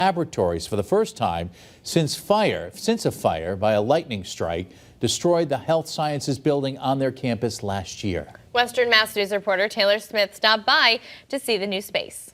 laboratories for the first time since a fire by a lightning strike destroyed the health sciences building on their campus last year. Western Mass News reporter Taylor Smith stopped by to see the new space.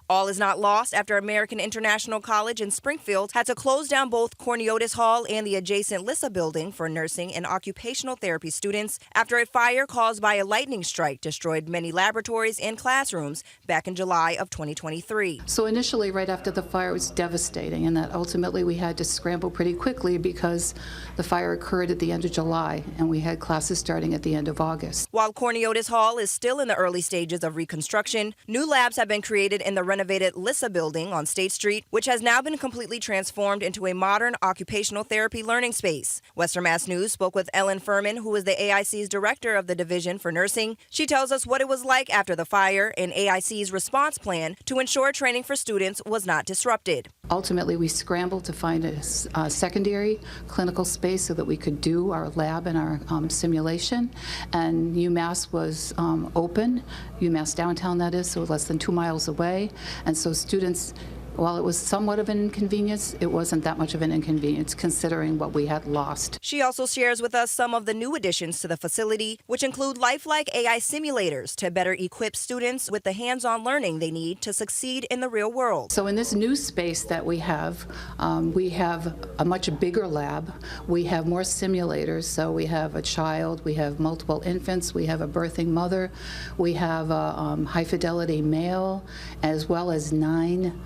All is not lost after American International College in Springfield had to close down both Corniotis Hall and the adjacent LISA building for nursing and occupational therapy students after a fire caused by a lightning strike destroyed many laboratories and classrooms back in July of 2023. So initially, right after the fire, it was devastating, and that ultimately we had to scramble pretty quickly because the fire occurred at the end of July and we had classes starting at the end of August. While Corniotis Hall is still in the early stages of reconstruction, new labs have been created in the renovated LISA building on State Street, which has now been completely transformed into a modern occupational therapy learning space. Western Mass News spoke with Ellen Furman, who is the AIC's director of the Division for Nursing. She tells us what it was like after the fire and AIC's response plan to ensure training for students was not disrupted. Ultimately, we scrambled to find a secondary clinical space so that we could do our lab and our simulation. And UMass was open, UMass downtown that is, so less than 2 miles away. And so students, while it was somewhat of an inconvenience, it wasn't that much of an inconvenience considering what we had lost. She also shares with us some of the new additions to the facility, which include lifelike AI simulators to better equip students with the hands-on learning they need to succeed in the real world. So in this new space that we have a much bigger lab. We have more simulators. So we have a child, we have multiple infants, we have a birthing mother, we have a high-fidelity male, as well as 9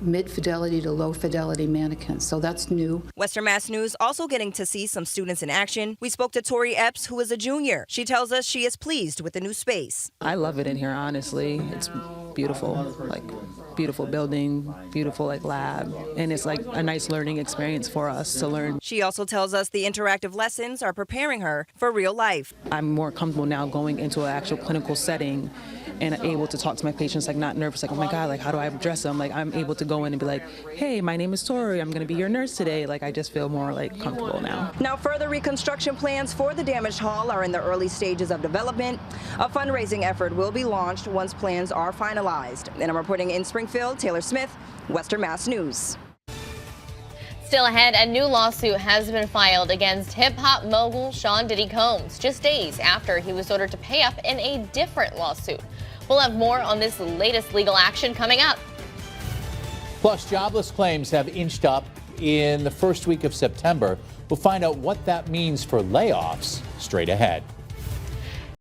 mid-fidelity to low-fidelity mannequins, so that's new. Western Mass News also getting to see some students in action. We spoke to Tori Epps, who is a junior. She tells us she is pleased with the new space. I love it in here, honestly. It's beautiful, beautiful building, beautiful lab, and it's like a nice learning experience for us to learn. She also tells us the interactive lessons are preparing her for real life. I'm more comfortable now going into an actual clinical setting and able to talk to my patients, not nervous, oh my God, how do I address them? I'm able to go in and be like, hey, my name is Tori, I'm gonna be your nurse today. I just feel more comfortable now. Now further reconstruction plans for the damaged hall are in the early stages of development. A fundraising effort will be launched once plans are finalized. And I'm reporting in Springfield, Taylor Smith, Western Mass News. Still ahead, a new lawsuit has been filed against hip-hop mogul Sean Diddy Combs just days after he was ordered to pay up in a different lawsuit. We'll have more on this latest legal action coming up. Plus, jobless claims have inched up in the first week of September. We'll find out what that means for layoffs straight ahead.